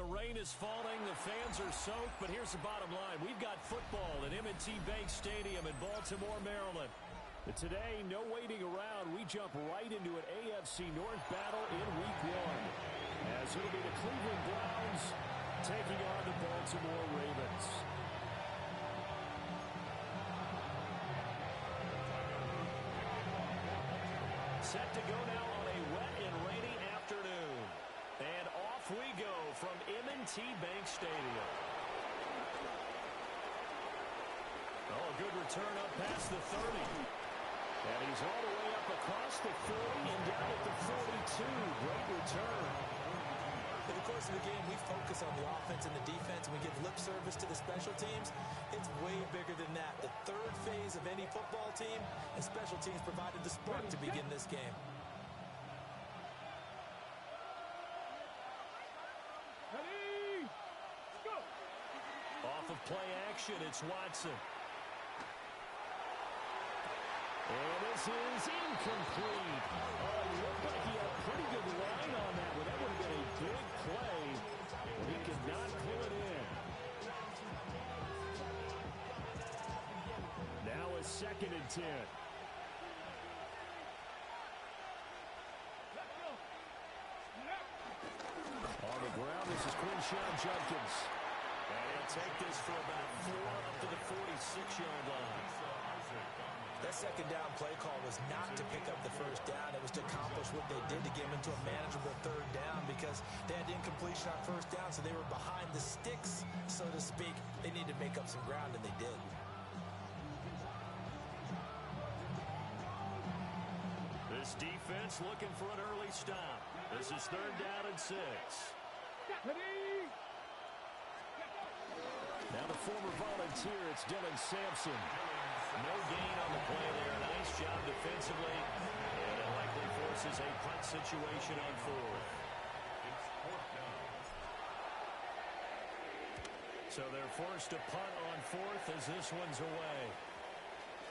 the rain is falling, the fans are soaked, but here's the bottom line. We've got football at M&T Bank Stadium in Baltimore, Maryland. But today, no waiting around. We jump right into an AFC North battle in Week 1. As it'll be the Cleveland Browns taking on the Baltimore Ravens. Set to go now on a wet and rainy afternoon. And off we go from M&T Bank Stadium. Oh, a good return up past the 30. And he's all the way up across the 40 and down at the 42. Great return. In the course of the game, we focus on the offense and the defense, and we give lip service to the special teams. It's way bigger than that. The third phase of any football team, and special teams provided the spark to begin this game. Ready? Go! Off of play action, it's Watson. And this is incomplete. Oh, it looked like he had a pretty good line on that one. That would have been a big play. But he could not pull it in. Now a 2nd and 10. On the ground, this is Quinshon Judkins. And he'll take this for about 4 up to the 46-yard line. That second down play call was not to pick up the first down. It was to accomplish what they did to get them into a manageable 3rd down because they had incompletion on 1st down, so they were behind the sticks, so to speak. They needed to make up some ground, and they did. This defense looking for an early stop. This is 3rd down and 6. Now the former Volunteer, it's Dylan Sampson. No gain on the play there. Nice job defensively. And it likely forces a punt situation on 4th. So they're forced to punt on 4th as this one's away.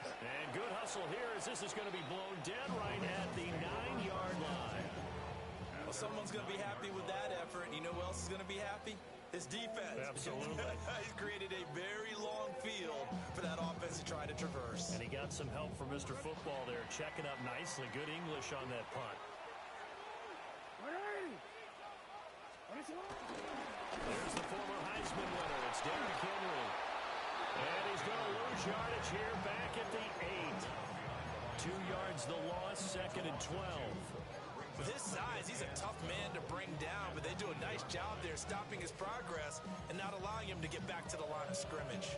And good hustle here as this is going to be blown dead right at the 9-yard line. Well, someone's going to be happy with that effort. You know who else is going to be happy? His defense. Absolutely. He's created a very long field for that offense to try to traverse. And he got some help from Mr. Football there, checking up nicely. Good English on that punt. There's the former Heisman winner. It's Derrick Henry. And he's going to lose yardage here back at the 8. 2 yards the loss, 2nd and 12. With his size, he's a tough man to bring down, but they do a nice job there stopping his progress and not allowing him to get back to the line of scrimmage.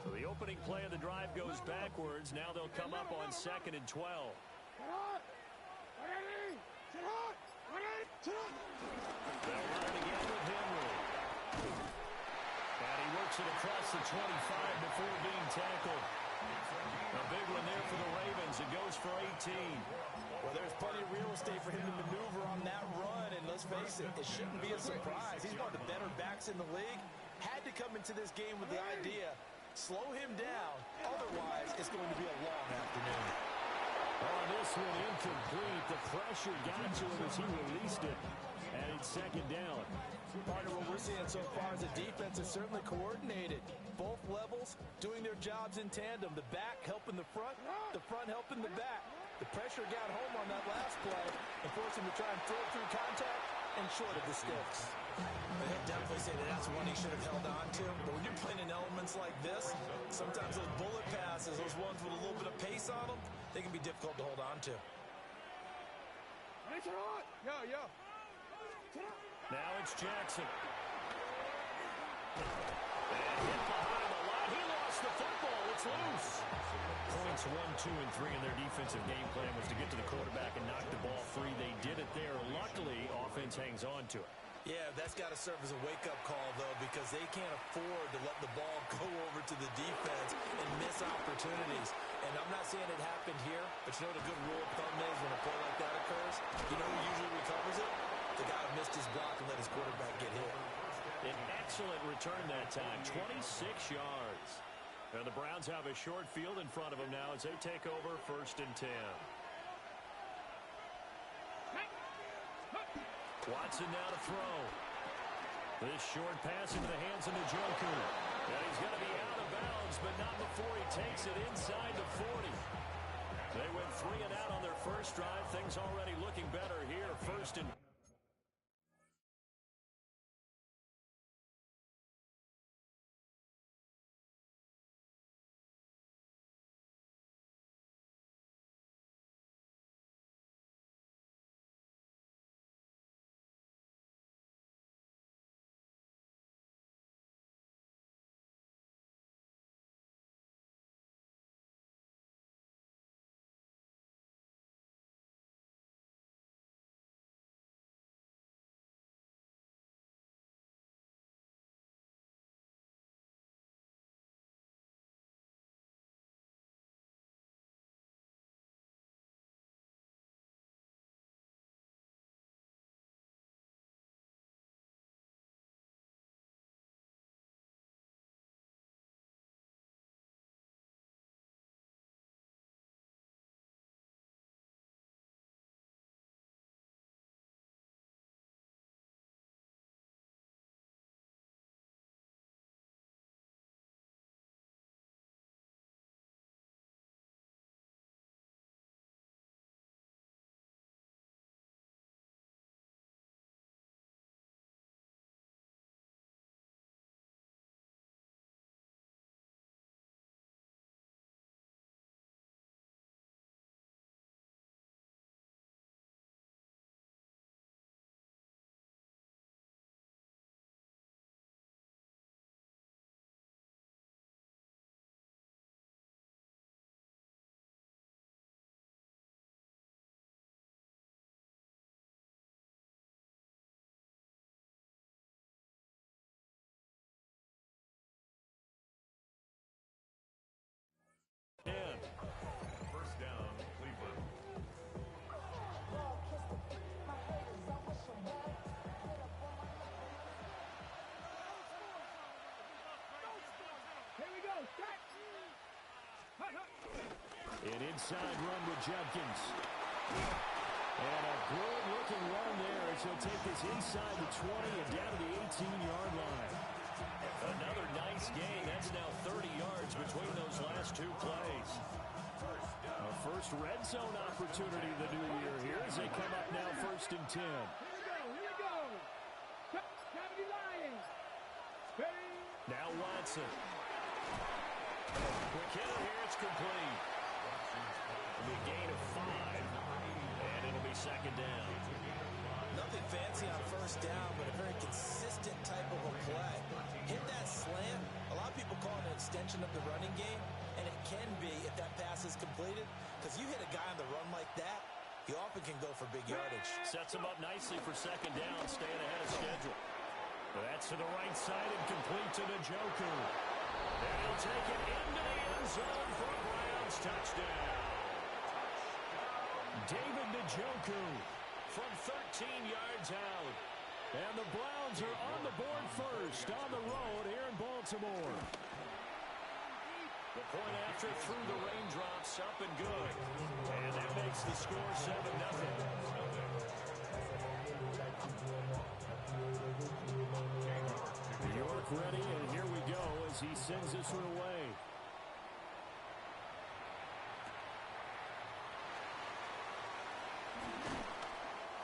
So the opening play of the drive goes backwards. Now they'll come up on 2nd and 12. They'll run it again with Henry. And he works it across the 25 before being tackled. A big one there for the Ravens. It goes for 18. Well, there's plenty of real estate for him to maneuver on that run, and let's face it, it shouldn't be a surprise. He's one of the better backs in the league. Had to come into this game with the idea, slow him down, otherwise it's going to be a long afternoon. On this one, incomplete. The pressure got to him as he released it. And it's 2nd down. Partner, what we're seeing so far is the defense is certainly coordinated. Both levels doing their jobs in tandem. The back helping the front helping the back. The pressure got home on that last play and forced him to try and throw through contact and short of the sticks. I'd definitely say that's one he should have held on to. But when you're playing in elements like this, sometimes those bullet passes, those ones with a little bit of pace on them, they can be difficult to hold on to. Now it's Jackson. And hit behind the line. He lost the football. It's loose. Points 1, 2, and 3 in their defensive game plan was to get to the quarterback and knock the ball free. They did it there. Luckily, offense hangs on to it. Yeah, that's got to serve as a wake-up call, though, because they can't afford to let the ball go over to the defense and miss opportunities. And I'm not saying it happened here, but you know what a good rule of thumb is when a play like that occurs? You know who usually recovers it? The guy who missed his block and let his quarterback get hit. An excellent return that time, 26 yards. And the Browns have a short field in front of them now as they take over 1st and 10. Watson now to throw. This short pass into the hands of Njoku. And he's going to be out of bounds, but not before he takes it inside the 40. They went 3 and out on their first drive. Things already looking better here. First and First down, Cleveland. Here we go. an inside run with Judkins. And a good-looking run there as he'll take this inside the 20 and down to the 18-yard line. Another nice gain. That's now 30 yards between those last two plays. A first red zone opportunity the new year here as they come up now first and 10. Here we go. Cavity Lions. Now Watson. Quick hitter here. It's complete. It'll be a gain of 5. And it'll be second down. Nothing fancy on first down, but a very consistent type of a play. Hit that slant. A lot of people call it an extension of the running game, and it can be if that pass is completed, because you hit a guy on the run like that, he often can go for big yardage. Sets him up nicely for second down, staying ahead of schedule. That's to the right side and complete to Njoku. And he'll take it into the end zone for a Browns touchdown. David Njoku from 13 yards out. And the Browns are on the board first on the road here in Baltimore. The point after through the raindrops, up and good. And that makes the score 7-0. New York ready, and here we go as he sends this one away.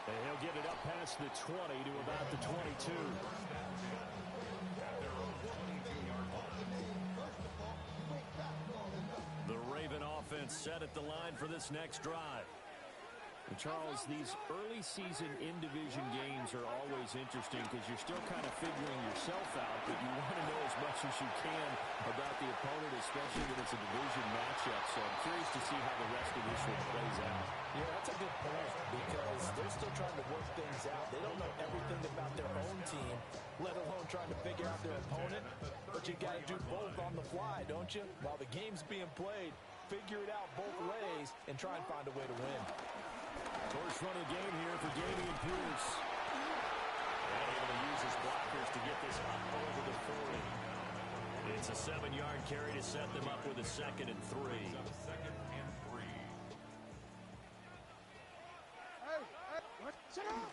And he'll get it up past the 20 to about the 22. The Raven offense set at the line for this next drive. And Charles, these early season in-division games are always interesting because you're still kind of figuring yourself out, but you want to know as much as you can about the opponent, especially when it's a division matchup. So I'm curious to see how the rest of this one plays out. Yeah, that's a good point because they're still trying to work things out. They don't know everything about their own team, let alone trying to figure out their opponent. But you got to do both on the fly, don't you? While the game's being played, figure it out both ways and try and find a way to win. First run of the game here for Dameon Pierce. And able to use his blockers to get this up over the 40. It's a 7-yard carry to set them up with a 2nd and 3. Second and 3. Hey, shut up.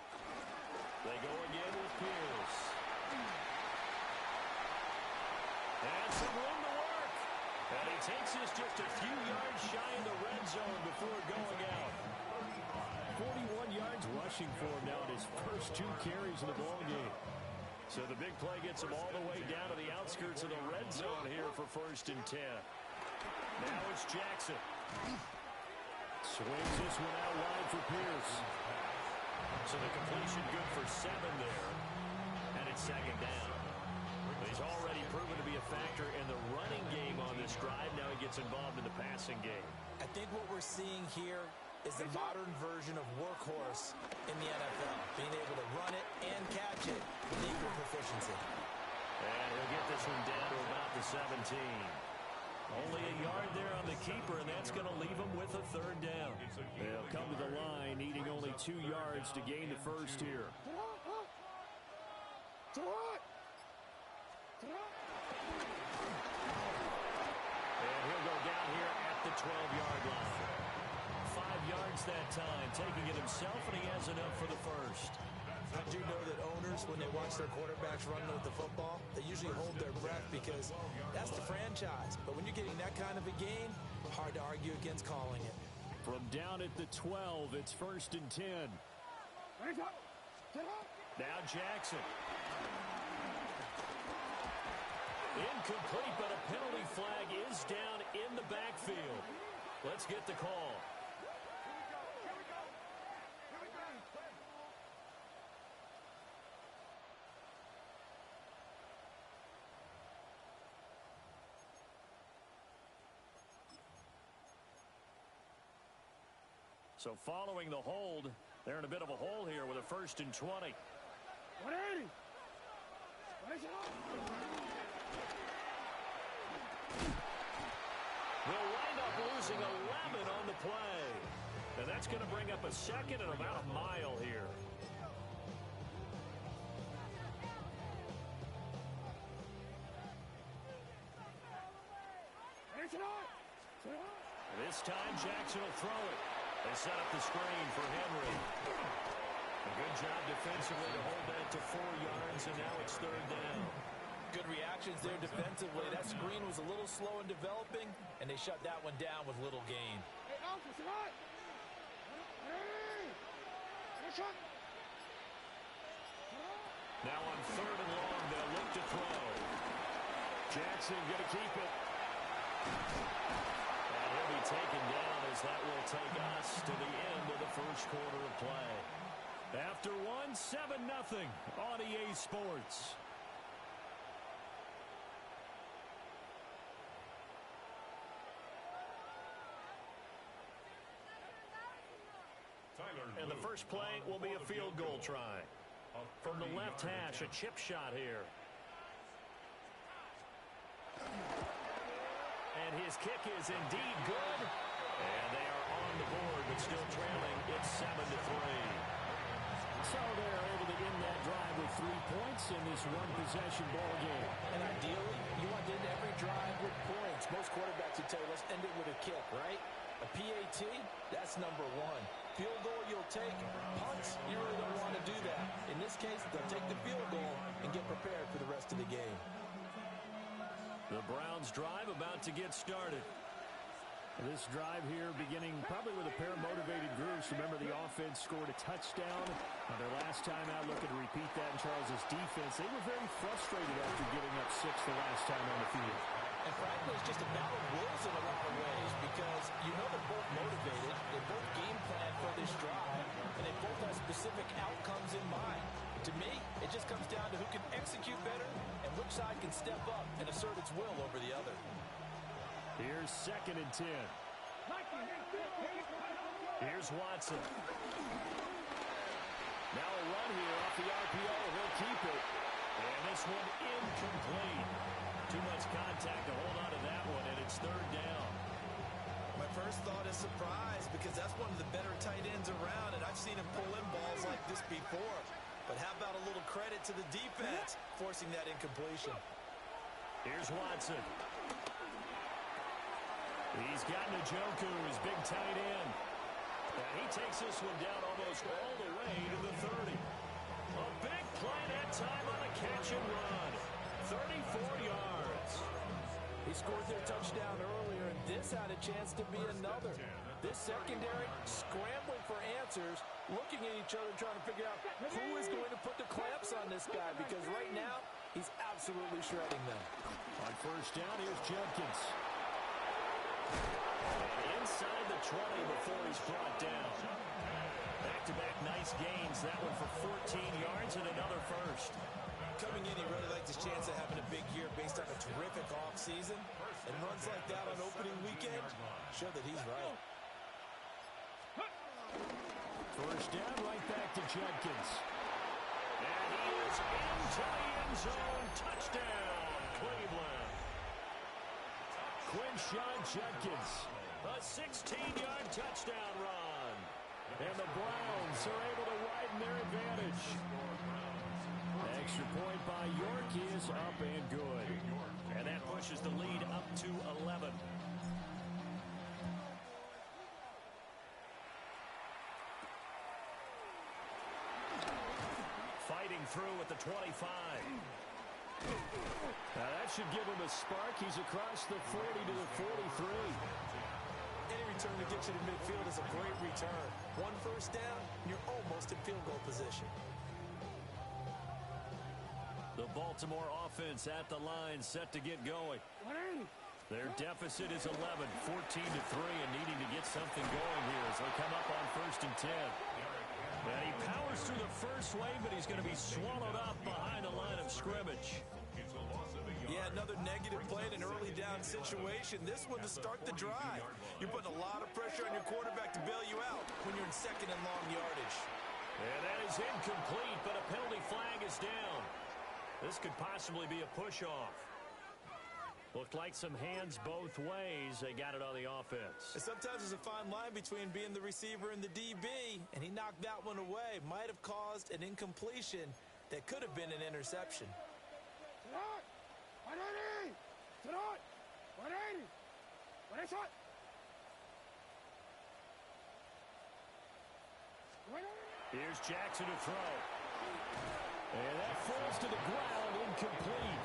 he takes this just a few yards shy in the red zone before going out. 41 yards rushing for him now in his first 2 carries of the ball game. So the big play gets him all the way down to the outskirts of the red zone here for 1st and 10. Now it's Jackson. Swings this one out wide for Pierce. So the completion good for 7 there. And it's 2nd down. He's already proven to be a factor in the running game on this drive. Now he gets involved in the passing game. I think what we're seeing here is the modern version of workhorse in the NFL. Being able to run it and catch it with equal proficiency. And he'll get this one down to about the 17. Only a yard there on the keeper, and that's going to leave him with a 3rd down. They'll come to the line, needing only 2 yards to gain the first here. And he'll go down here at the 12-yard line. 5 yards that time, taking it himself, and he has enough for the first. I do know that owners, when they watch their quarterbacks run with the football, they usually hold their breath because that's the franchise. But when you're getting that kind of a game, hard to argue against calling it. From down at the 12, it's 1st and 10. Now Jackson. Incomplete, but a penalty flag is down in the backfield. Let's get the call. So following the hold, they're in a bit of a hole here with a 1st and 20. They'll wind up losing 11 on the play. And that's going to bring up a 2nd and about a mile here. This time Jackson will throw it. They set up the screen for Henry. A good job defensively to hold that to 4 yards, and now it's 3rd down. Good reactions there defensively. That screen was a little slow in developing, and they shut that one down with little gain. Now on 3rd and long, they'll look to throw. Jackson going to keep it. And he'll be taken down as that will take us to the end of the first quarter of play. After one, 7-0 on EA Sports. And the first play will be a field goal try. From the left hash, a chip shot here. And his kick is indeed good. And they are on the board, but still trailing. It's 7-3. So they're able to end that drive with 3 points in this one-possession ball game. And ideally, you want to end every drive with points. Most quarterbacks would tell you, let's end it with a kick, right? A PAT, that's number 1. Field goal you'll take. Punts, you really don't want to do that. In this case, they'll take the field goal and get prepared for the rest of the game. The Browns drive about to get started. This drive here beginning probably with a pair of motivated groups. Remember, the offense scored a touchdown on their last time out. Looking to repeat that in Charles's defense. They were very frustrated after giving up 6 the last time on the field. And frankly, it's just a battle of wills in a lot of ways because you know they're both motivated. They both game plan for this drive, and they both have specific outcomes in mind. To me, it just comes down to who can execute better and which side can step up and assert its will over the other. Here's 2nd and 10. Here's Watson. Now a run here off the RPO. He'll keep it. And this one incomplete. Too much contact to hold on to that one, and it's 3rd down. My first thought is surprise because that's one of the better tight ends around, and I've seen him pull in balls like this before. But how about a little credit to the defense forcing that incompletion? Here's Watson. He's got Njoku, his big tight end. And he takes this one down almost all the way to the 30. A big play that time on a catch and run. 34 yards. He scored their touchdown early. this had a chance to be another. This secondary scrambling for answers, looking at each other, trying to figure out who is going to put the clamps on this guy, because right now, he's absolutely shredding them. On first down, here's Jenkins. And inside the 20 before he's brought down. Back-to-back nice gains. That one for 14 yards and another first. Coming in, he really liked his chance of having a big year based on a terrific offseason. And runs like that on opening weekend show that he's right. First down, right back to Jenkins. And he is into the end zone. Touchdown, Cleveland. Quinshon Jenkins, a 16-yard touchdown run. And the Browns are able to widen their advantage. Extra point by York is up and good. And that pushes the lead up to 11. Fighting through at the 25. Now that should give him a spark. He's across the 40 to the 43. Any return to get you to midfield is a great return. One first down, you're almost in field goal position. The Baltimore offense at the line, set to get going. Their deficit is 11, 14 to 3, and needing to get something going here as they come up on first and 10. And he powers through the first wave, but he's going to be swallowed up behind the line of scrimmage. Yeah, another negative play in an early down situation. This one to start the drive. You're putting a lot of pressure on your quarterback to bail you out when you're in second and long yardage. And that is incomplete, but a penalty flag is down. This could possibly be a push-off. Looked like some hands both ways. They got it on the offense. And sometimes there's a fine line between being the receiver and the DB, and he knocked that one away. Might have caused an incompletion that could have been an interception. Here's Jackson to throw. And that falls to the ground, incomplete.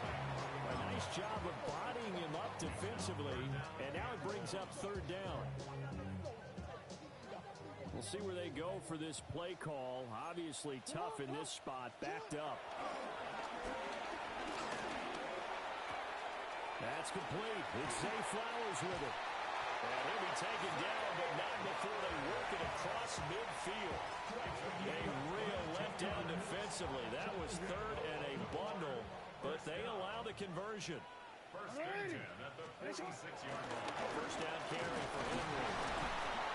A nice job of bodying him up defensively, and now it brings up third down. We'll see where they go for this play call. Obviously tough in this spot, backed up. That's complete. It's Zay Flowers with it. And he'll be taken down, but not before they work it across midfield. A real letdown defensively. That was third and a bundle, but they allow the conversion. First and 10 at the 46-yard line. First down carry for Henry.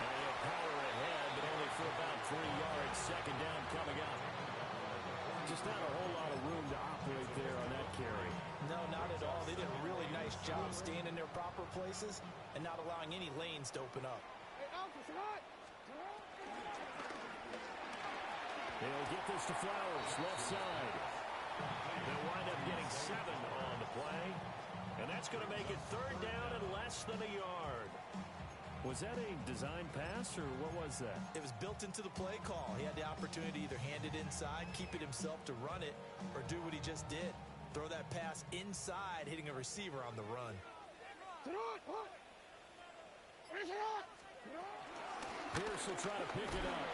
And he'll power ahead, but only for about 3 yards. Second down coming up. Just not a whole lot of room to operate there on that carry. No, not at all. They did a really nice job staying in their proper places and not allowing any lanes to open up. They'll get this to Flowers, left side. They'll wind up getting 7 on the play. And that's going to make it third down and less than a yard. Was that a design pass, or what was that? It was built into the play call. He had the opportunity to either hand it inside, keep it himself to run it, or do what he just did. Throw that pass inside, hitting a receiver on the run. Pierce will try to pick it up.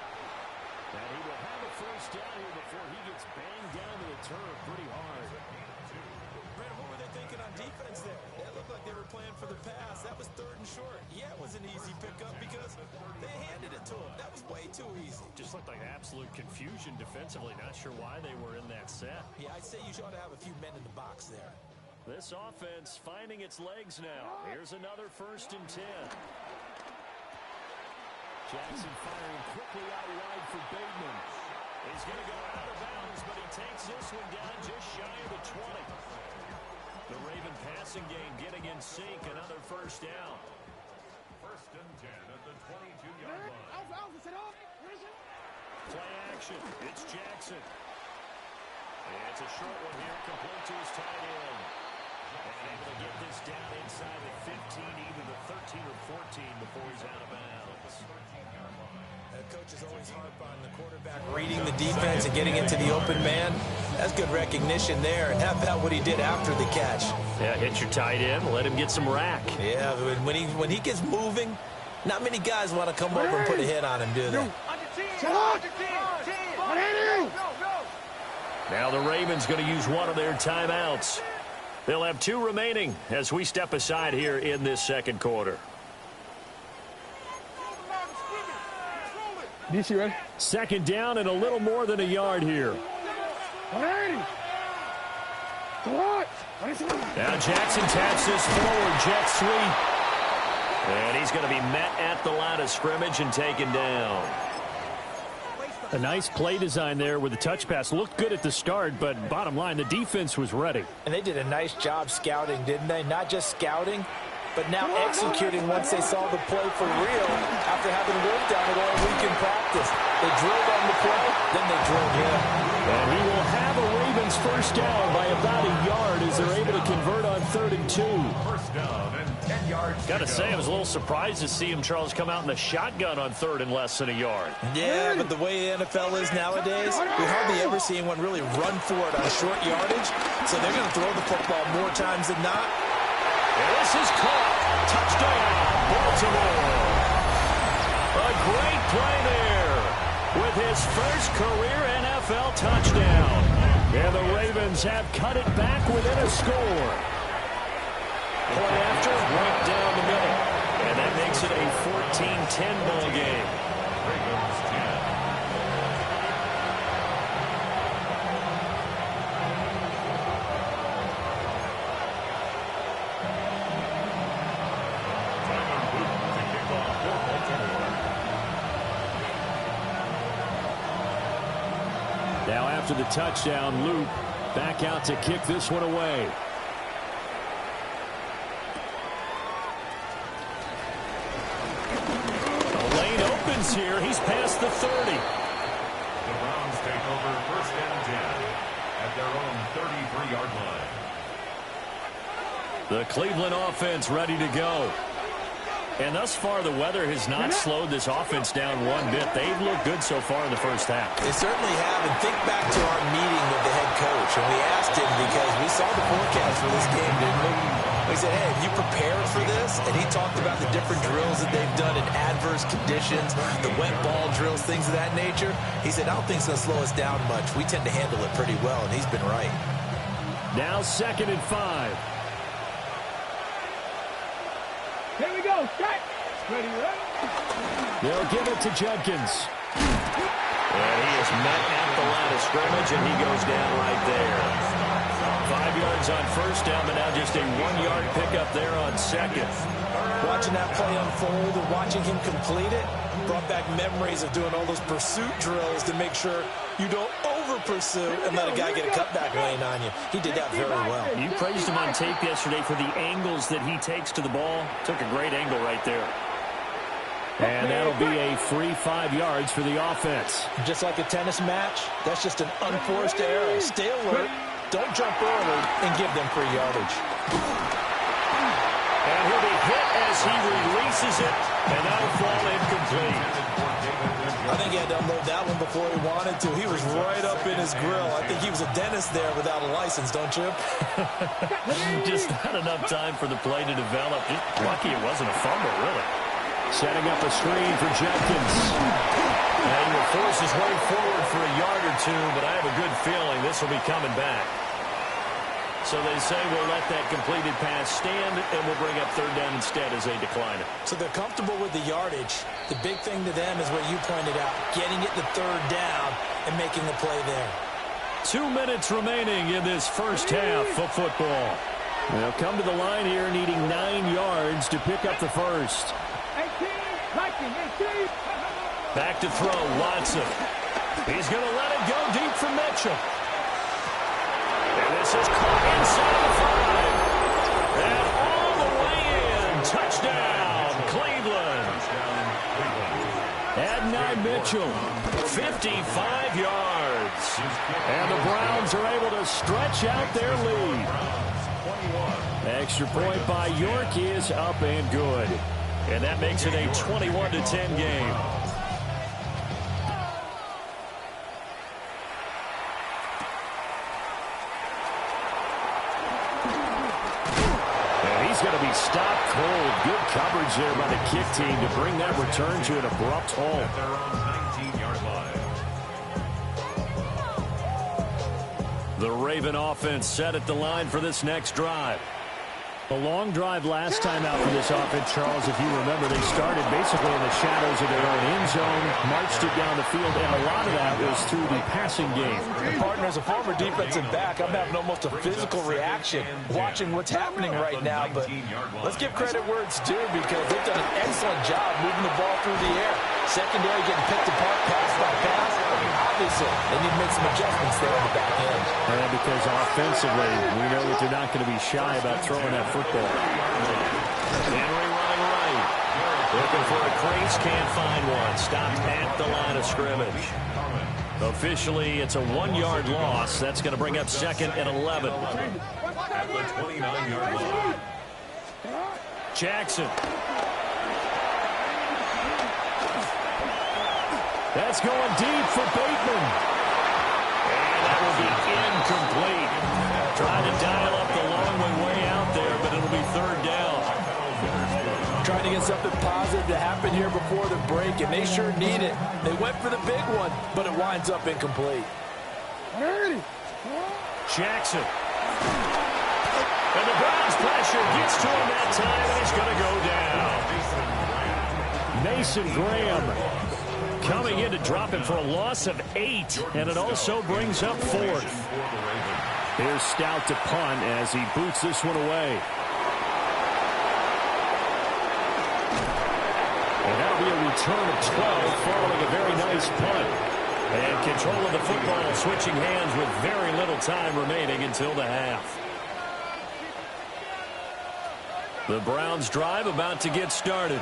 And he will have a first down here before he gets banged down to the turf pretty hard. Brandon, what were they thinking on defense there? It looked like they were playing for the pass. That was third and short. Yeah, it was an easy pickup because they handed it to him. That was way too easy. Just looked like absolute confusion defensively. Not sure why they were in that set. Yeah, I'd say you ought to have a few men in the box there. This offense finding its legs now. Here's another first and 10. Jackson firing quickly out wide for Bateman. He's going to go out of bounds, but he takes this one down just shy of the 20. The Raven passing game getting in sync. Another first down. First and 10 at the 22-yard line. Play action. It's Jackson. And it's a short one here, complete to his tight end. And able to get this down inside the 15, even the 13 or 14 before he's out of bounds. Coach is always hard on the quarterback reading the defense and getting into the open man. That's good recognition there. And how about what he did after the catch? Yeah, hit your tight end, let him get some rack. Yeah, when he gets moving, not many guys want to come over and put a hit on him, do they? Now the Ravens going to use one of their timeouts. They'll have 2 remaining as we step aside here in this second quarter. DC ready? Second down and a little more than a yard here. 180. What? Now Jackson taps this forward, jet sweep. And he's going to be met at the line of scrimmage and taken down. A nice play design there with the touch pass. Looked good at the start, but bottom line, the defense was ready. And they did a nice job scouting, didn't they? Not just scouting, but now executing once they saw the play for real after having worked on it all week in practice. They drilled on the play, then they drilled him. And he will have a Ravens first down by about a yard as they're able to convert on 3rd and 2. First down and 10 yards. Got to say, I was a little surprised to see him, Charles, come out in the shotgun on 3rd and less than a yard. Yeah, but the way the NFL is nowadays, we hardly ever see anyone really run for it on short yardage. So they're going to throw the football more times than not. And this is caught. Touchdown, Baltimore. A great play there with his first career NFL touchdown. And the Ravens have cut it back within a score. Play after, right down the middle. And that makes it a 14-10 ball game. Ravens 10. Now after the touchdown, Luke back out to kick this one away. The lane opens here. He's past the 30. The Browns take over first and 10 at their own 33-yard line. The Cleveland offense ready to go. And thus far, the weather has not slowed this offense down one bit. They've looked good so far in the first half. They certainly have. And think back to our meeting with the head coach. And we asked him because we saw the forecast for this game, didn't we? We said, hey, have you prepared for this? And he talked about the different drills that they've done in adverse conditions, the wet ball drills, things of that nature. He said, I don't think it's going to slow us down much. We tend to handle it pretty well, and he's been right. Now 2nd and 5. Here we go. Strike. Ready, ready. They'll give it to Judkins. And he is met at the line of scrimmage, and he goes down right there. 5 yards on first down, but now just a 1-yard pickup there on 2nd. Watching that play unfold and watching him complete it brought back memories of doing all those pursuit drills to make sure you don't over-pursue and let a guy get a cutback lane on you. He did that very well. You praised him on tape yesterday for the angles that he takes to the ball. Took a great angle right there. And that'll be a free 5 yards for the offense. Just like a tennis match, that's just an unforced error. Stay alert, don't jump early, and give them free yardage. And he'll be hit as he releases it, and that'll fall incomplete. I think he had to unload that one before he wanted to. He was right up in his grill. I think he was a dentist there without a license, don't you? Just not enough time for the play to develop. Just lucky it wasn't a fumble, really. Setting up a screen for Jenkins. And he will force his way forward for a yard or two, but I have a good feeling this will be coming back. So they say we'll let that completed pass stand, and we'll bring up 3rd down instead as they decline it. So they're comfortable with the yardage. The big thing to them is what you pointed out, getting it to 3rd down and making the play there. 2 minutes remaining in this first half of football. They'll come to the line here needing 9 yards to pick up the first. 18, 19, 18. Back to throw, Watson. He's going to let it go deep from Mitchell. And this is caught inside the 5. And all the way in. Touchdown, Cleveland. Adonai Mitchell, 55 yards. And the Browns are able to stretch out their lead. Extra point by York is up and good. And that makes it a 21-10 game. And he's going to be stopped cold. Good coverage there by the kick team to bring that return to an abrupt halt. At their own 19-yard line. The Raven offense set at the line for this next drive. A long drive last time out for this offense, Charles. If you remember, they started basically in the shadows of their own end zone, marched it down the field, and a lot of that was through the passing game. Partner, as a former defensive back, I'm having almost a physical reaction watching what's happening right now. But let's give credit where it's due, because they've done an excellent job moving the ball through the air. Secondary getting picked apart pass by pass. Obviously, they need to make some adjustments there on the back end. And because offensively, we know that they're not going to be shy about throwing that football. Henry running right. Looking for a crease, can't find one. Stopped at the line of scrimmage. Officially, it's a 1-yard loss. That's going to bring up second and 11. At the 29-yard line. Jackson. That's going deep for Bateman. And that will be incomplete. Trying to dial up the long way out there, but it'll be third down. Trying to get something positive to happen here before the break, and they sure need it. They went for the big one, but it winds up incomplete. Jackson. And the Browns pressure gets to him that time, and he's going to go down. Mason Graham coming in to drop him for a loss of 8, and it also brings up fourth. Here's Stout to punt as he boots this one away. And that'll be a return of 12 following a very nice punt. And control of the football switching hands with very little time remaining until the half. The Browns drive about to get started.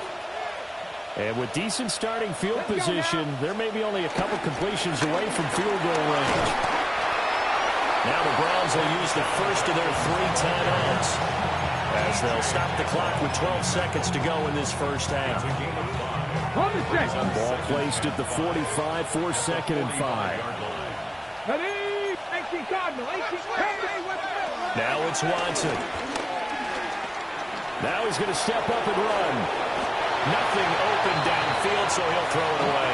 And with decent starting field position, there may be only a couple completions away from field goal range. Now the Browns will use the first of their 3 timeouts as they'll stop the clock with 12 seconds to go in this first half. Ball placed at the 45 for second and 5. Now it's Watson. Now he's going to step up and run. Nothing open downfield, so he'll throw it away.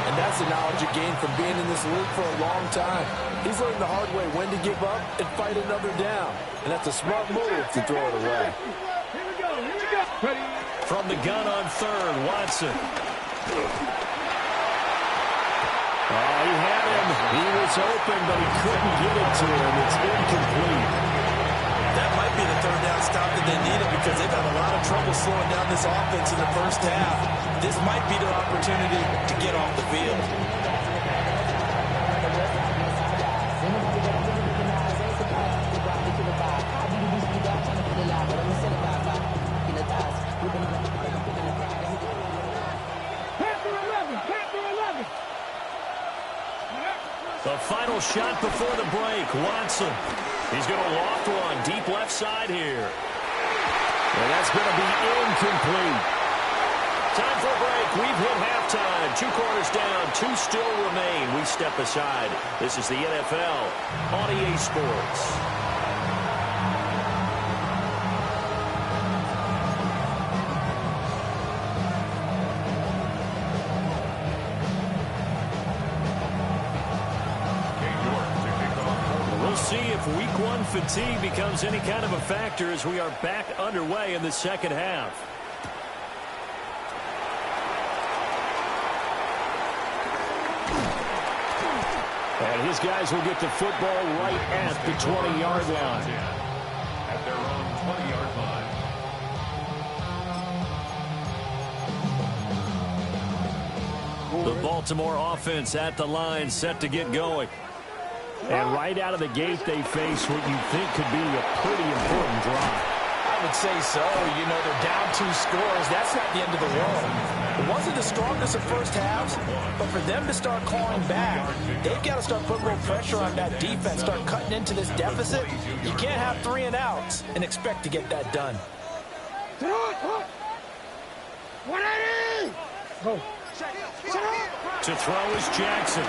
And that's the knowledge you gain from being in this league for a long time. He's learned the hard way when to give up and fight another down. And that's a smart move to throw it away. Here we go. Ready? From the gun on third, Watson. Oh, he had him. He was open, but he couldn't get it to him. It's incomplete. That might be the third down stop that they needed, because they've had a lot of trouble slowing down this offense in the first half. This might be their opportunity to get off the field. The final shot before the break, Watson. He's going to loft one deep left side here. And that's going to be incomplete. Time for a break. We've hit halftime. 2 quarters down, 2 still remain. We step aside. This is the NFL on EA Sports. See if week 1 fatigue becomes any kind of a factor as we are back underway in the second half. And his guys will get the football right at the 20-yard line. At their own 20-yard line. The Baltimore offense at the line, set to get going. And right out of the gate, they face what you think could be a pretty important drive. I would say so. You know, they're down 2 scores. That's not the end of the world. It wasn't the strongest of first halves, but for them to start clawing back, they've got to start putting a little pressure on that defense, start cutting into this deficit. You can't have 3 and outs and expect to get that done. 180! Go. To throw is Jackson.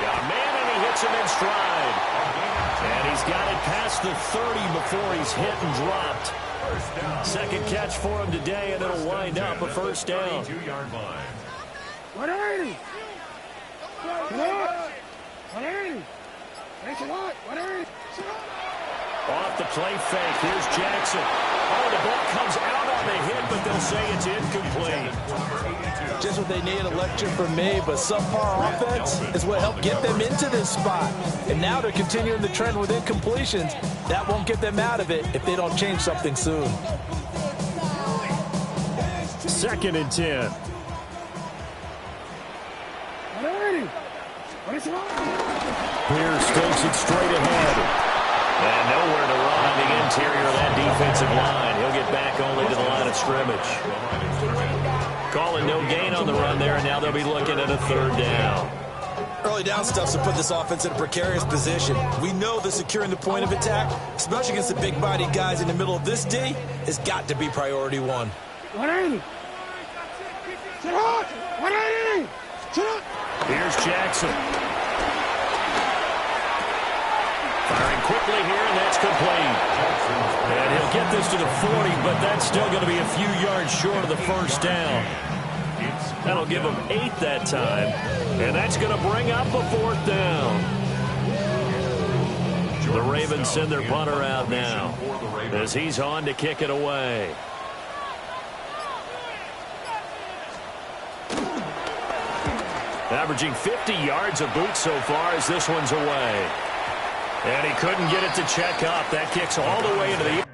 Got a man, and he hits him in stride. And he's got it past the 30 before he's hit and dropped. Second catch for him today, and it'll wind up a first down. 32-yard line. 180! 180! Thanks a lot! 180! Off the play fake, here's Jackson. Oh, the ball comes out on the hit, but they'll say it's incomplete. Just what they need, a lecture from me, but subpar offense is what helped get them into this spot. And now they're continuing the trend with incompletions. That won't get them out of it if they don't change something soon. 2nd and 10. 180! Pierce takes it straight ahead. And nowhere to run on the interior of that defensive line. He'll get back only to the line of scrimmage. Calling no gain on the run there, and now they'll be looking at a 3rd down. Early down stuff's to put this offense in a precarious position. We know that securing the point of attack, especially against the big-bodied guys in the middle of this D, has got to be priority 1. 180! Sit up! 180! Sit up! Here's Jackson. Firing quickly here, and that's complete. And he'll get this to the 40, but that's still going to be a few yards short of the first down. That'll give him 8 that time, and that's going to bring up a 4th down. The Ravens send their punter out now as he's on to kick it away. Averaging 50 yards a boot so far as this one's away. And he couldn't get it to check up. That kicks all the way into the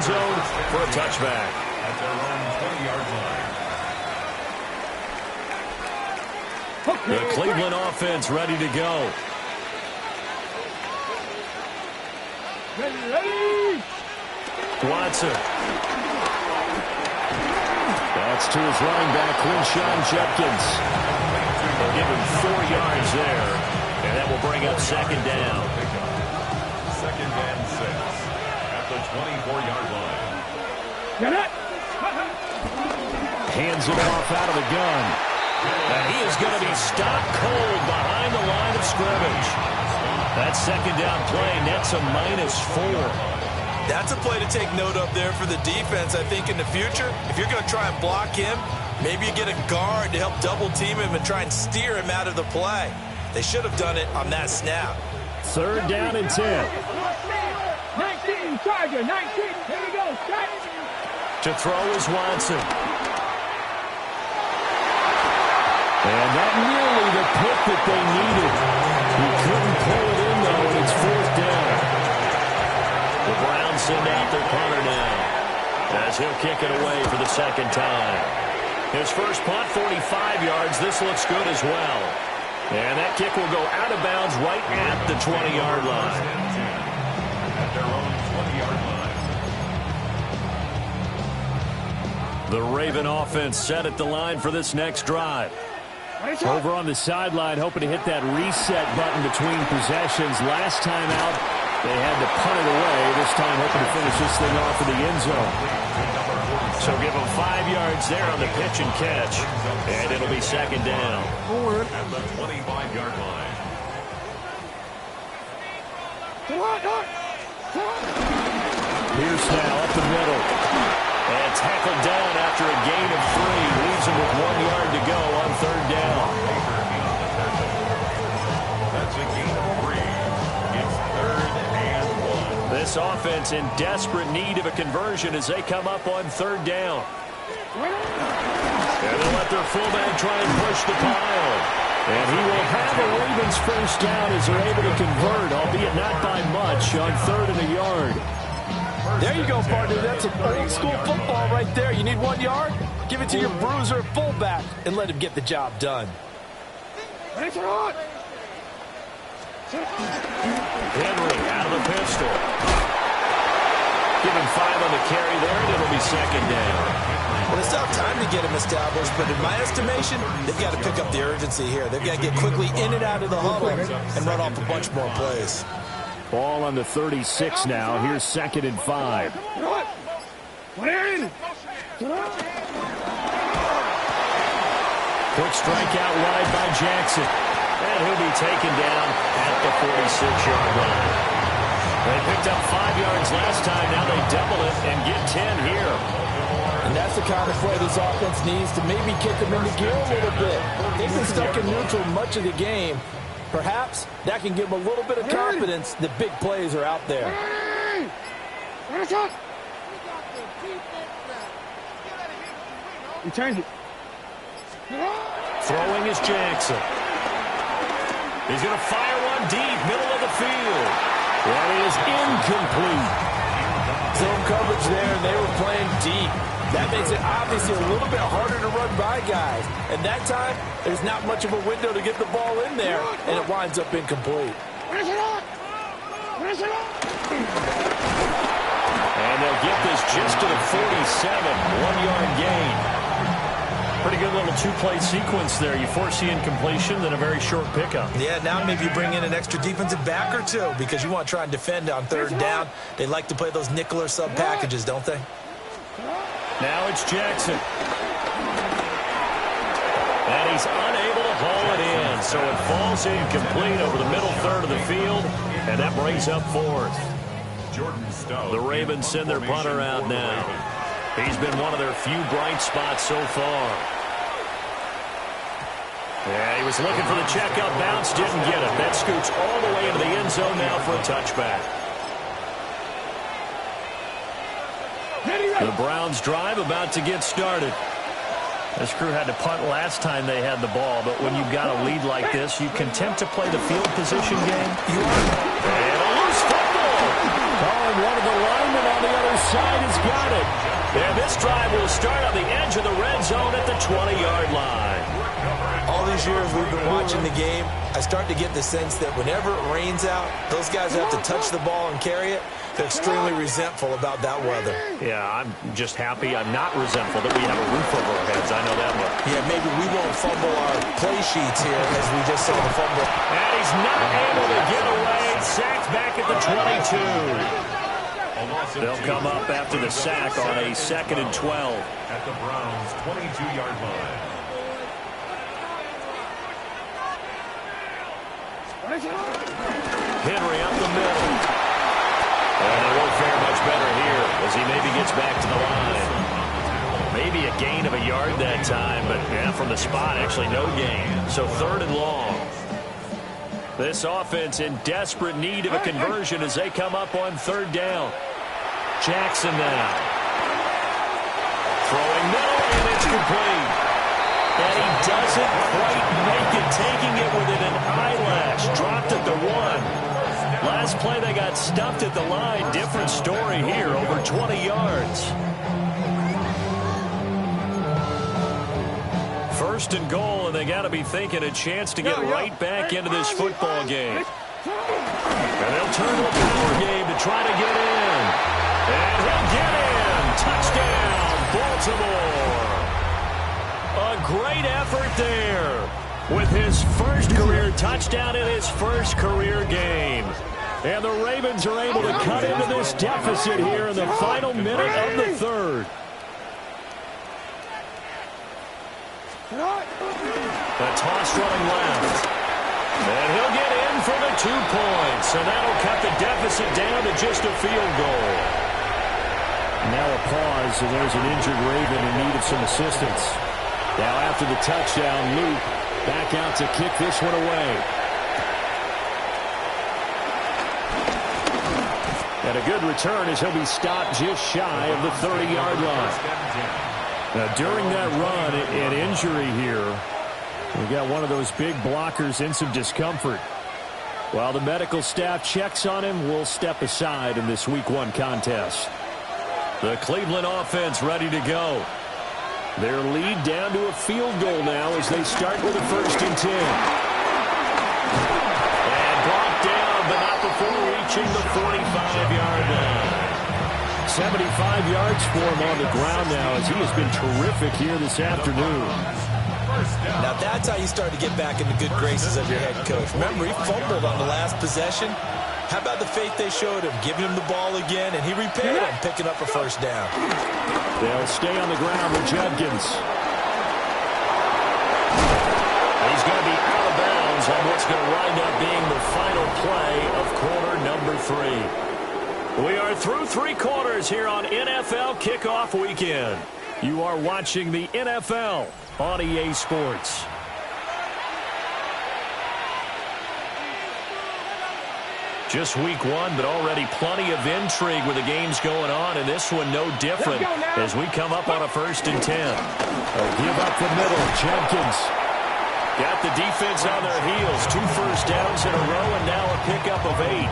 Zone for a touchback. At their own 20-yard line. The Cleveland offense ready to go. Ready. Watson. That's to his running back, Quinshawn Judkins. They'll give him 4 yards there, and that will bring up second down. Second and 6 at the 24-yard line. Get it. Hands it off out of the gun. And he is going to be stopped cold behind the line of scrimmage. That second down play nets a -4. That's a play to take note of there for the defense. I think in the future, if you're going to try and block him, maybe you get a guard to help double team him and try and steer him out of the play. They should have done it on that snap. Third down and 10. 19, Charger, 19. Here we go. Start. To throw is Watson. And that nearly the pick that they needed. He couldn't pull it in, though, and it's fourth down. The Browns send out their punter now, as he'll kick it away for the second time. His first punt, 45 yards. This looks good as well. And that kick will go out of bounds right at the 20-yard line. At their own 20-yard line. The Raven offense set at the line for this next drive. Over on the sideline, hoping to hit that reset button between possessions. Last time out, they had to punt it away. This time, hoping to finish this thing off in the end zone. So give them 5 yards there on the pitch and catch. And it'll be second down. At the 25-yard line. Pierce now up the middle. And tackled down after a gain of 3. Leaves him with 1 yard to go on third down. That's a gain of 3. It's third and 1. This offense in desperate need of a conversion as they come up on third down. And they'll let their fullback try and push the pile. And he will have the Ravens first down as they're able to convert, albeit not by much, on third and a yard. There you go, partner. That's an old-school football right there. You need 1 yard? Give it to your bruiser fullback and let him get the job done. Ready for on. Henry out of the pistol. Give him 5 on the carry there, and it'll be second down. Well, it's not time to get him established, but in my estimation, they've got to pick up the urgency here. They've got to get quickly in and out of the huddle and run off a bunch more plays. Ball on the 36 now. Here's second and 5. What in? Quick strike out wide by Jackson. And he'll be taken down at the 46-yard line. They picked up 5 yards last time. Now they double it and get 10 here. And that's the kind of play this offense needs to maybe kick them into gear a little bit. They've been stuck in neutral much of the game. Perhaps that can give them a little bit of confidence that big plays are out there. He turns it. Throwing is Jackson. He's going to fire one deep, middle of the field. That is incomplete. Zone coverage there, and they were playing deep. That makes it obviously a little bit harder to run by guys. And that time, there's not much of a window to get the ball in there, and it winds up incomplete. And they'll get this just to the 47, 1 yard gain. Pretty good little two-play sequence there. You force the incompletion, then a very short pickup. Yeah, now maybe you bring in an extra defensive back or two because you want to try and defend on third down. They like to play those nickel or sub packages, don't they? Now it's Jackson. And he's unable to haul it in, so it falls incomplete over the middle third of the field, and that brings up fourth. The Ravens send their punter out now. He's been one of their few bright spots so far. Yeah, he was looking for the checkup bounce, didn't get it. That scoots all the way into the end zone now for a touchback. The Browns drive about to get started. This crew had to punt last time they had the ball, but when you've got a lead like this, you content to play the field position game. And a loose football. Calling one of the linemen on the other side has got it. And this drive will start on the edge of the red zone at the 20-yard line. All these years we've been watching the game, I start to get the sense that whenever it rains out, those guys have to touch the ball and carry it. They're extremely resentful about that weather. Yeah, I'm just happy I'm not resentful that we have a roof over our heads. I know that much. Yeah, maybe we won't fumble our play sheets here as we just saw the fumble. And he's not able to get away. Sacked back at the 22. They'll come up after the sack on a 2nd and 12. At the Browns' 22-yard line. Henry up the middle. And it won't fare much better here as he maybe gets back to the line. Maybe a gain of a yard that time, but yeah, from the spot, actually no gain. So 3rd and long. This offense in desperate need of a conversion as they come up on 3rd down. Jackson now. Throwing middle, and it's complete. And he doesn't quite make it, taking it within an eyelash. Dropped at the 1. Last play, they got stuffed at the line. Different story here, over 20 yards. 1st and goal, and they got to be thinking a chance to get right back into this football game. And they'll turn to a power game to try to get in. And he'll get in. Touchdown, Baltimore. A great effort there with his first career touchdown in his first career game. And the Ravens are able to cut into this deficit here in the final minute of the 3rd. A toss running left. And he'll get in for the 2 points. And that'll cut the deficit down to just a field goal. Now a pause, and there's an injured Raven in need of some assistance. Now after the touchdown, Luke back out to kick this one away. And a good return as he'll be stopped just shy of the 30-yard line. Now, during that run, an injury here. We got one of those big blockers in some discomfort. While the medical staff checks on him, we'll step aside in this Week 1 contest. The Cleveland offense ready to go. Their lead down to a field goal now as they start with a 1st and 10. And brought down, but not before reaching the 45-yard line. 75 yards for him on the ground now as he has been terrific here this afternoon. Now that's how you start to get back in the good graces of your head coach. Remember, he fumbled on the last possession. How about the faith they showed him, giving him the ball again, and he repaid him, picking up a 1st down. They'll stay on the ground with Judkins. He's going to be out of bounds on what's going to wind up being the final play of quarter number 3. We are through 3 quarters here on NFL Kickoff Weekend. You are watching the NFL on EA Sports. Just Week 1, but already plenty of intrigue with the games going on, and this one no different as we come up on a 1st and 10. A give up the middle, Judkins. Got the defense on their heels. 2 first downs in a row, and now a pickup of 8.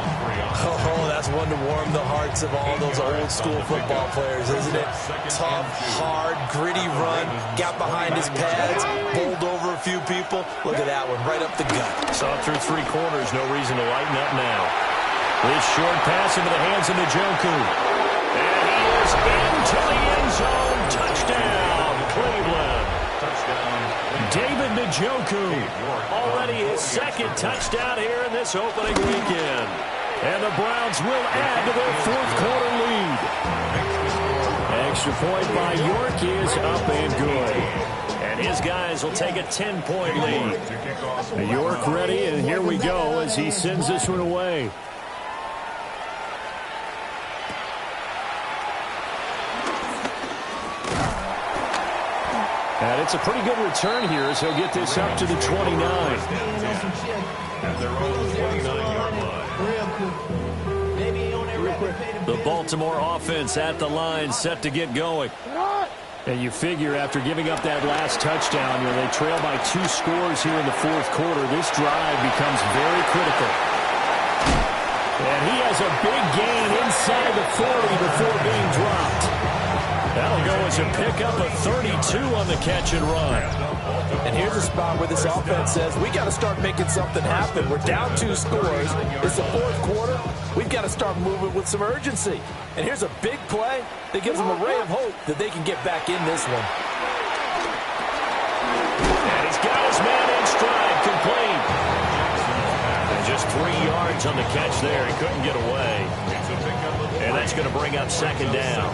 Oh, that's one to warm the hearts of all those old school football players, isn't it? Tough, hard, gritty run. Got behind his pads, bowled over a few people. Look at that one, right up the gut. Saw through 3 quarters, no reason to lighten up now. This short pass into the hands of Njoku. And he is into the end zone. Touchdown, Cleveland. David Njoku, already his 2nd touchdown here in this opening weekend. And the Browns will add to their 4th quarter lead. Extra point by York is up and good. And his guys will take a 10-point lead. York ready, and here we go as he sends this one away. And it's a pretty good return here as he'll get this up to the 29. At their own 29-yard line. The Baltimore offense at the line, set to get going. And you figure after giving up that last touchdown, they trail by 2 scores here in the 4th quarter. This drive becomes very critical. And he has a big gain inside the 40 before being dropped. That'll go as a pickup of 32 on the catch and run. And here's a spot where this offense says, we got to start making something happen. We're down 2 scores. It's the 4th quarter. We've got to start moving with some urgency. And here's a big play that gives them a ray of hope that they can get back in this one. And he's got his man in stride, complete. And just 3 yards on the catch there. He couldn't get away. And that's going to bring up 2nd down.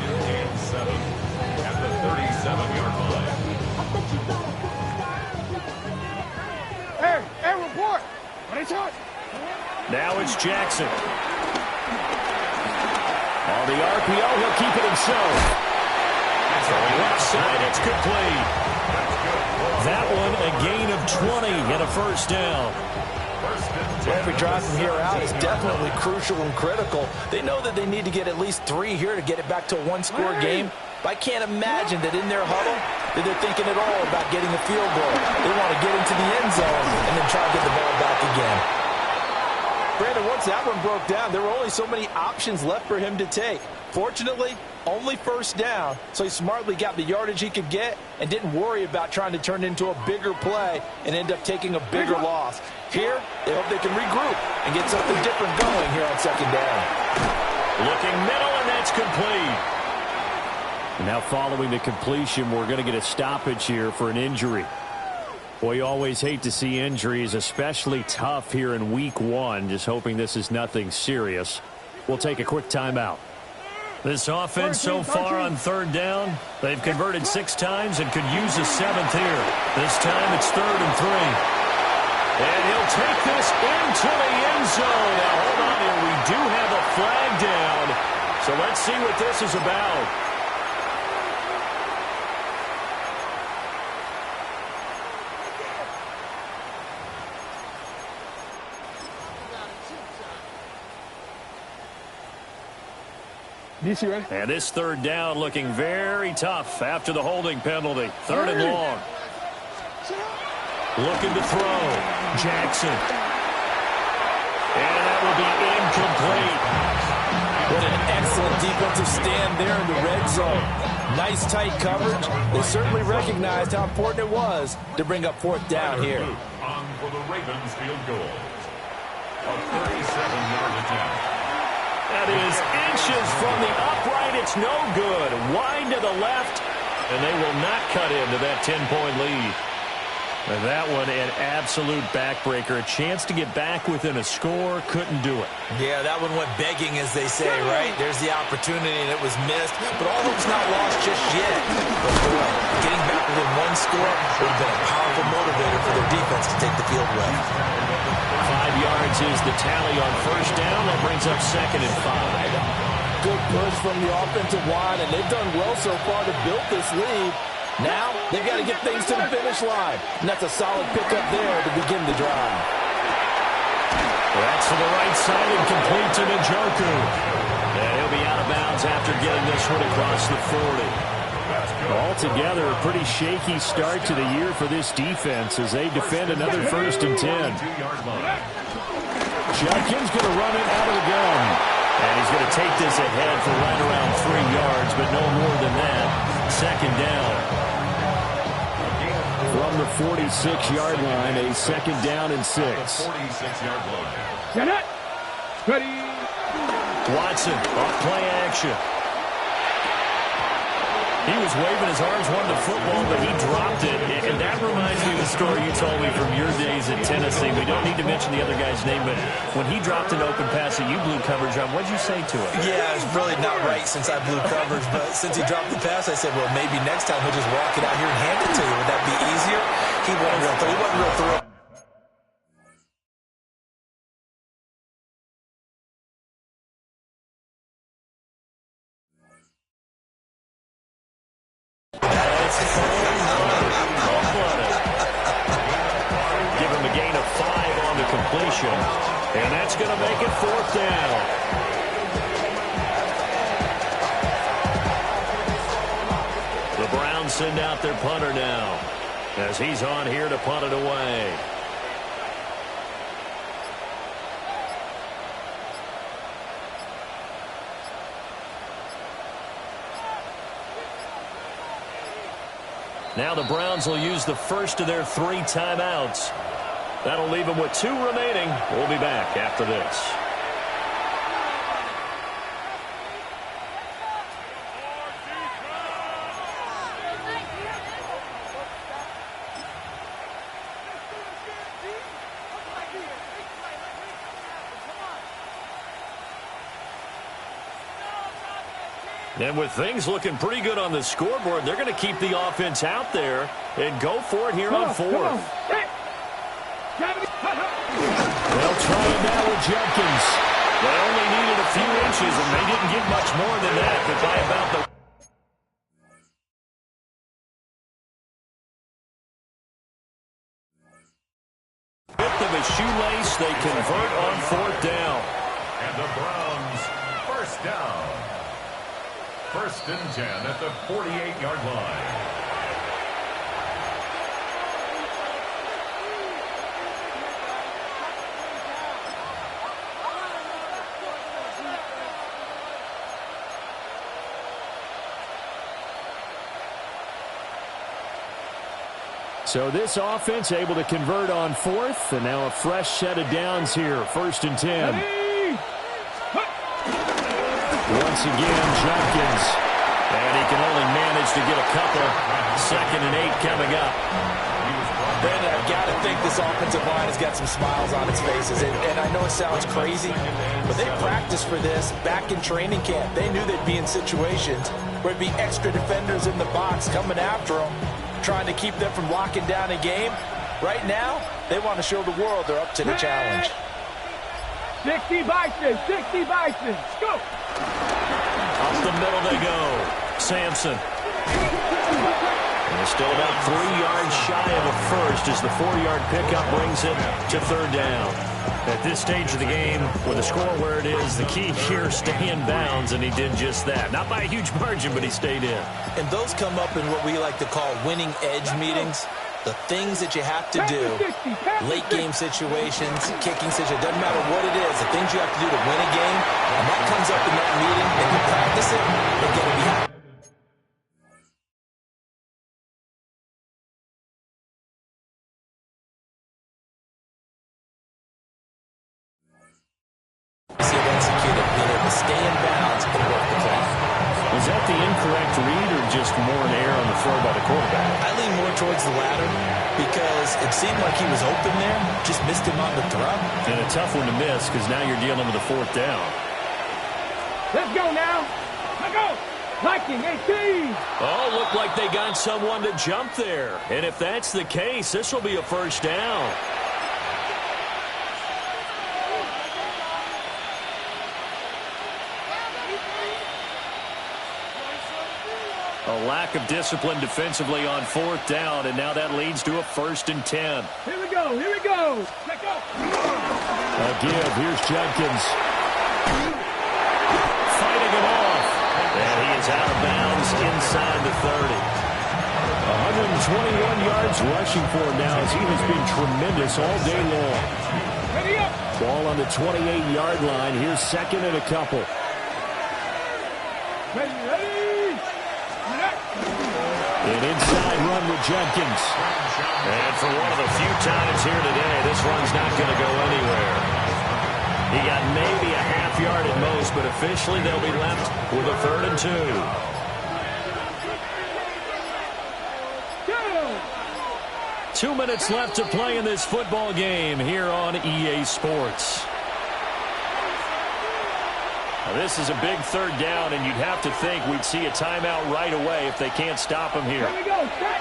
At the 37-yard line. Hey, report. What is it? Now it's Jackson. On the RPO, he'll keep it himself. Left side, it's complete. That one, a gain of 20 and a 1st down. Every drive from here out is definitely crucial and critical. They know that they need to get at least 3 here to get it back to a 1-score game. But I can't imagine that in their huddle that they're thinking at all about getting a field goal. They want to get into the end zone and then try to get the ball back again. Brandon, once that one broke down, there were only so many options left for him to take. Fortunately, only 1st down, so he smartly got the yardage he could get and didn't worry about trying to turn it into a bigger play and end up taking a bigger loss. Here, they hope they can regroup and get something different going here on 2nd down. Looking middle, and that's complete. Now following the completion, we're going to get a stoppage here for an injury. Boy, you always hate to see injuries, especially tough here in week 1. Just hoping this is nothing serious. We'll take a quick timeout. This offense so far on 3rd down, they've converted 6 times and could use a 7th here. This time it's 3rd and 3. And he'll take this into the end zone. Now, hold on here. We do have a flag down. So let's see what this is about. And this 3rd down looking very tough after the holding penalty. 3rd and long. Looking to throw. Jackson. And that will be incomplete. What an excellent defensive stand there in the red zone. Nice tight coverage. They certainly recognized how important it was to bring up 4th down here. On for the Ravens field goal. A 37-yard attempt. That is inches from the upright. It's no good. Wide to the left, and they will not cut into that 10-point lead. And that one, an absolute backbreaker. A chance to get back within a score, couldn't do it. Yeah, that one went begging, as they say, right? There's the opportunity, and it was missed. But all hope's not lost just yet. But boy, getting back within 1 score would have been a powerful motivator for their defense to take the field with. 5 yards is the tally on 1st down. That brings up 2nd and 5. Good push from the offensive line, and they've done well so far to build this lead. Now, they've got to get things to the finish line. And that's a solid pickup there to begin the drive. That's to the right side and complete to Njoku. And he'll be out of bounds after getting this one across the 40. Altogether, a pretty shaky start to the year for this defense as they defend another 1st and 10. Judkins going to run it out of the gun. And he's going to take this ahead for right around 3 yards, but no more than that. 2nd down. From the 46-yard line, a 2nd down and 6. 46-yard line. Get it. Ready. Watson off play action. He was waving his arms, wanting the football, but he dropped it. And that reminds me of the story you told me from your days at Tennessee. We don't need to mention the other guy's name, but when he dropped an open pass that you blew coverage on, what did you say to him? Yeah, it's really not right since I blew coverage, but since he dropped the pass, I said, well, maybe next time he'll just walk it out here and hand it to you. Would that be easier? He wasn't real thrilled. Give him a gain of 5 on the completion, and that's going to make it 4th down. The Browns send out their punter now as he's on here to punt it away. Now the Browns will use the first of their 3 timeouts. That'll leave them with 2 remaining. We'll be back after this. And with things looking pretty good on the scoreboard, they're going to keep the offense out there and go for it here on 4th. They'll try it now with Jenkins. They only needed a few inches, and they didn't get much more than that, but by about the... fifth of a shoelace, they convert on 4th down. And the Browns, first down. 1st and 10 at the 48-yard line. So this offense able to convert on 4th, and now a fresh set of downs here. 1st and 10. Once again, Jenkins. And he can only manage to get a couple. 2nd and 8 coming up. Brandon, I've got to think this offensive line has got some smiles on its faces. And I know it sounds crazy, but they practiced for this back in training camp. They knew they'd be in situations where it'd be extra defenders in the box coming after them, trying to keep them from locking down a game. Right now, they want to show the world they're up to the challenge. 60 Bison, 60 Bison, go! Up the middle they go. Sampson. And they're still about 3 yards shy of a first as the 4-yard pickup brings it to 3rd down. At this stage of the game, with the score where it is, the key here, stay in bounds, and he did just that. Not by a huge margin, but he stayed in. And those come up in what we like to call winning edge meetings. The things that you have to do, late game situations, kicking situations, doesn't matter what it is, the things you have to do to win a game, and that comes up in that meeting, and you practice it, you're going to be happy. See it executed, being able to stay in bounds and work the play. Was that the incorrect read or just more an error on the throw by the quarterback? I lean more towards the latter because it seemed like he was open there, just missed him on the throw. And a tough one to miss because now you're dealing with a 4th down. Let's go now. Let's go. Viking 18. Oh, looked like they got someone to jump there. And if that's the case, this will be a 1st down. A lack of discipline defensively on 4th down, and now that leads to a 1st and 10. Here we go, here we go. Let's go. A give, here's Jenkins. Fighting him off. And he is out of bounds inside the 30. 121 yards rushing for him now as he has been tremendous all day long. Ready up. Ball on the 28-yard line. Here's 2nd and a couple. Ready. An inside run with Jenkins. And for one of the few times here today, this run's not going to go anywhere. He got maybe a half yard at most, but officially they'll be left with a 3rd and 2. 2 minutes left to play in this football game here on EA Sports. Now, this is a big 3rd down, and you'd have to think we'd see a timeout right away if they can't stop him here. Here we go. Set.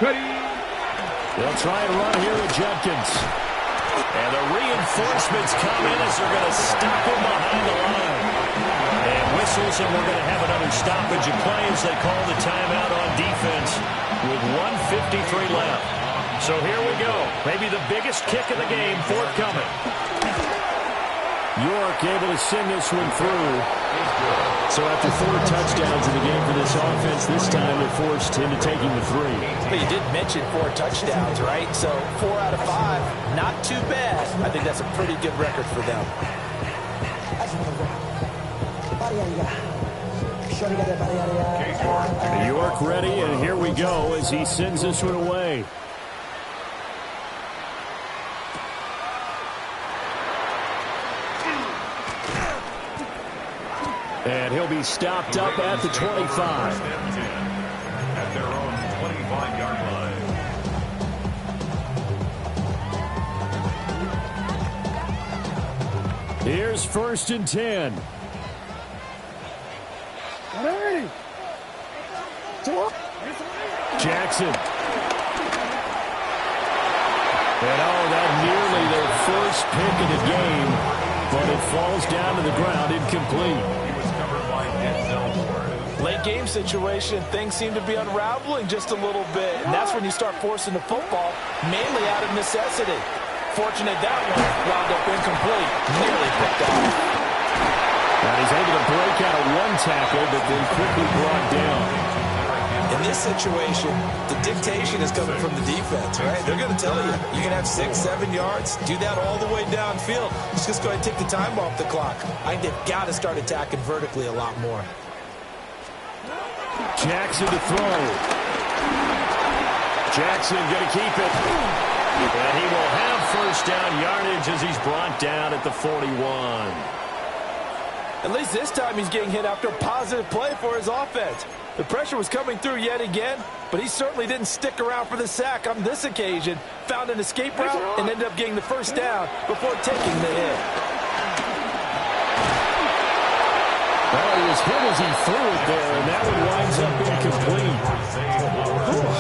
Ready. They'll try and run here with Jenkins. And the reinforcements come in as they're going to stop him behind the line. And whistles, and we're going to have another stoppage of play as they call the timeout on defense with 1:53 left. So here we go. Maybe the biggest kick of the game forthcoming. York able to send this one through. So after 4 touchdowns in the game for this offense, this time they're forced into taking the 3. But you did mention 4 touchdowns, right? So 4 out of 5, not too bad. I think that's a pretty good record for them. York ready, and here we go as he sends this one away. And he'll be stopped up at the 25. At their own 25-yard line. Here's 1st and 10. Jackson. And that nearly their first pick of the game, but it falls down to the ground incomplete. Late game situation, things seem to be unraveling just a little bit, and that's when you start forcing the football, mainly out of necessity. Fortunate that one wound up incomplete, nearly picked off. And he's able to break out of one tackle, but then quickly brought down. In this situation, the dictation is coming from the defense, right? They're going to tell you, you can have 6, 7 yards, do that all the way downfield. Let's just go ahead and take the time off the clock. I think they've got to start attacking vertically a lot more. Jackson to throw. Jackson going to keep it. And he will have 1st down yardage as he's brought down at the 41. At least this time he's getting hit after a positive play for his offense. The pressure was coming through yet again, but he certainly didn't stick around for the sack on this occasion. Found an escape route and ended up getting the 1st down before taking the hit. Well, he was hit as he threw it there, and that one winds up incomplete.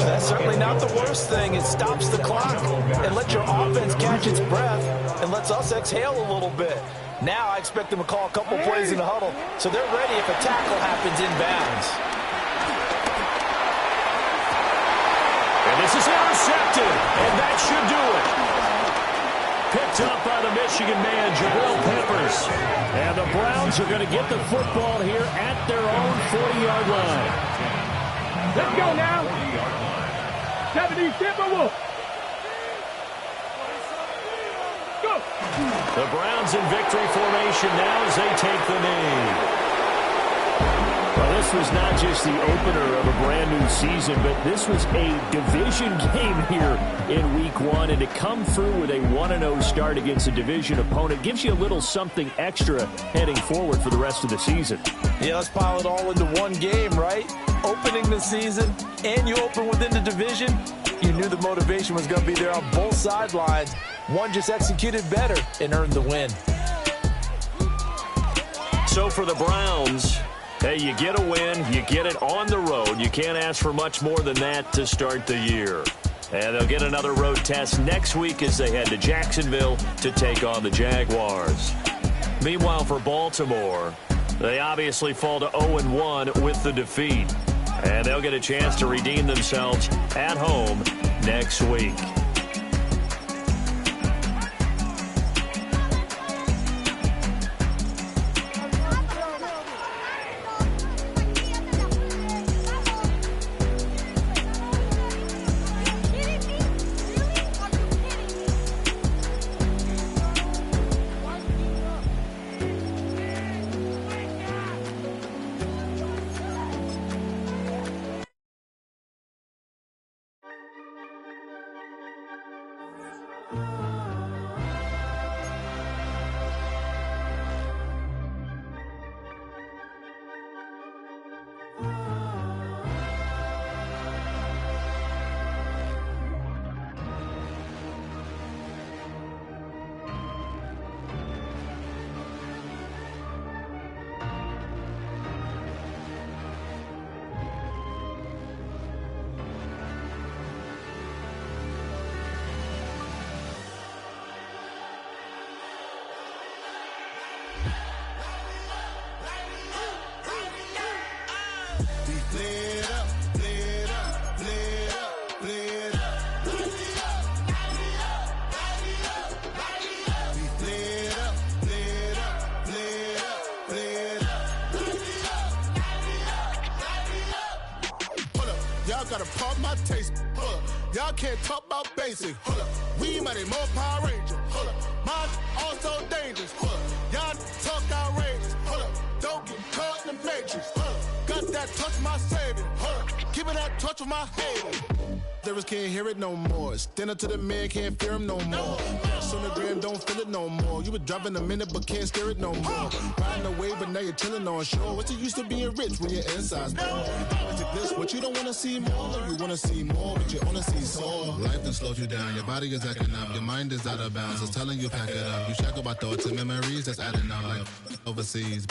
That's certainly not the worst thing. It stops the clock and lets your offense catch its breath and lets us exhale a little bit. Now I expect them to call a couple plays in the huddle, so they're ready if a tackle happens inbounds. And this is intercepted, and that should do it. Picked up by the Michigan man, Jabril Peppers. And the Browns are going to get the football here at their own 40-yard line. Let's go now. 70, Timberwolf. Go. The Browns in victory formation now as they take the knee. Well, this was not just the opener of a brand-new season, but this was a division game here in Week 1. And to come through with a 1-0 start against a division opponent gives you a little something extra heading forward for the rest of the season. Yeah, let's pile it all into one game, right? Opening the season, and you open within the division. You knew the motivation was going to be there on both sidelines. One just executed better and earned the win. So for the Browns, hey, you get a win, you get it on the road. You can't ask for much more than that to start the year. And they'll get another road test next week as they head to Jacksonville to take on the Jaguars. Meanwhile, for Baltimore, they obviously fall to 0-1 with the defeat. And they'll get a chance to redeem themselves at home next week. Gotta pump my taste. Y'all can't talk about basic. We mighty more Power Ranger. Mine also dangerous. Y'all talk outrageous. Don't get caught in the matrix. that touch, my savior. Give me that touch with my haters. Lyrics can't hear it no more. Stand up to the man, can't fear him no more. Sonogram don't feel it no more. You were driving a minute but can't steer it no more. Riding away but now you're chilling on shore. What's the use of being rich when your inside's poor? Always like this, but you don't wanna see more. You wanna see more, but you only see sore. Life done slowed you down. Your body is acting up. Your mind is out of bounds. It's telling you pack it up. You shackle by thoughts and memories that's adding up like overseas.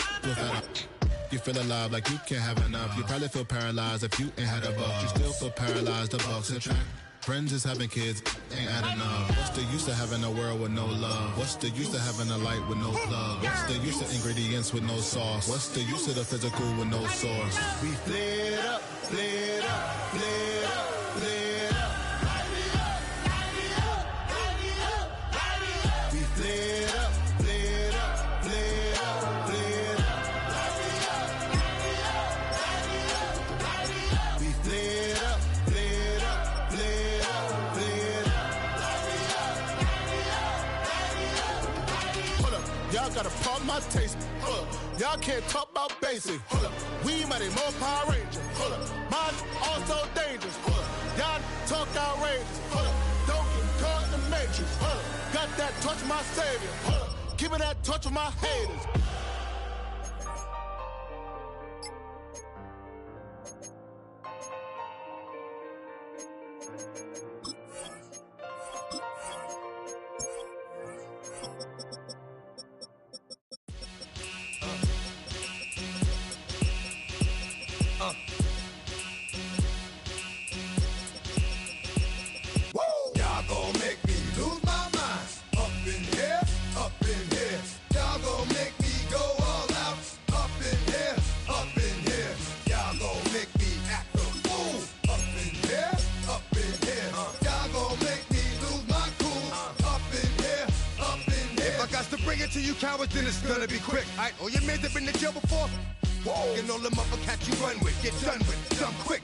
You feel alive like you can't have enough. You probably feel paralyzed if you ain't had a buck. You still feel paralyzed, the bucks attract. Friends is having kids, ain't adding up. What's the use of having a world with no love? What's the use of having a light with no plug? What's the use of ingredients with no sauce? What's the use of the physical with no source? We flared up, flared up, flared up, flared up. Light me up, light me up, light me up, light me up. We flared up, flared up, flared up, flared up. Light me up, light me up, light me up, light me up. We flared up, flared up, flared up, flared up. Light me up, light me up, light me up, light me up. Hold up, y'all got a problem, my taste. Hold up, y'all can't talk about basic. Hold up, we mighty more Power Ranger. Hold up, mine also dangerous. Hold up, y'all talk outrageous. Hold up, don't get caught in the matrix. Hold up, got that touch, my savior. Hold up, give me that touch with my haters. Y'all gon' make me lose my mind. Up in here, up in here. Y'all gon' make me go all out. Up in here, up in here. Y'all gon' make me act a fool. Up in here, up in here. Y'all gon' make me lose my cool. Up in here, up in here. If I got to bring it to you cowards, then it's gonna be quick. Alright, all your men have been to jail before. Whoa, and all them other cats you run with, get done with, done quick.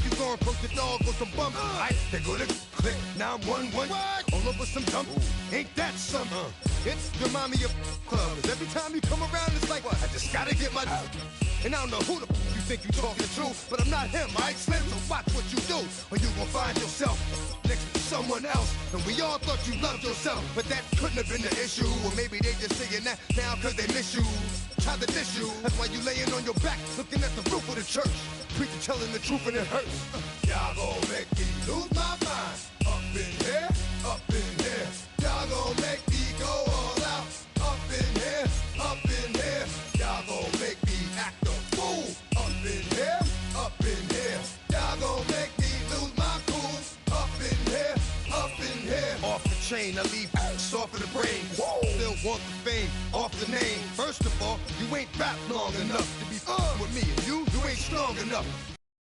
You gon' approach the dog with some bump. Alright, they gonna click. Now I'm 1-1. All over some dump. Ain't that something? It's remind me of clubs. Every time you come around, it's like, I just gotta get my. And I don't know who the you think you talking to, but I'm not him, alright, Slim? So watch what you do, or you gon' find yourself next to someone else. And we all thought you loved yourself, but that couldn't have been the issue. Or maybe they just saying that now cause they miss you. Try to diss you. That's why you laying on your back, looking at the roof of the church. Preacher telling the truth and it hurts. Y'all gon' make me lose my mind. Up in here, up in here. Y'all gon' make me go all out. Up in here, up in here. Y'all gon' make me act a fool. Up in here, up in here. Y'all gon' make me lose my cool. Up in here, up in here. Off the chain, I leave soft in the brain. Still want the fame, off the name. First of all, you ain't rap long enough to be with me. And you ain't strong enough.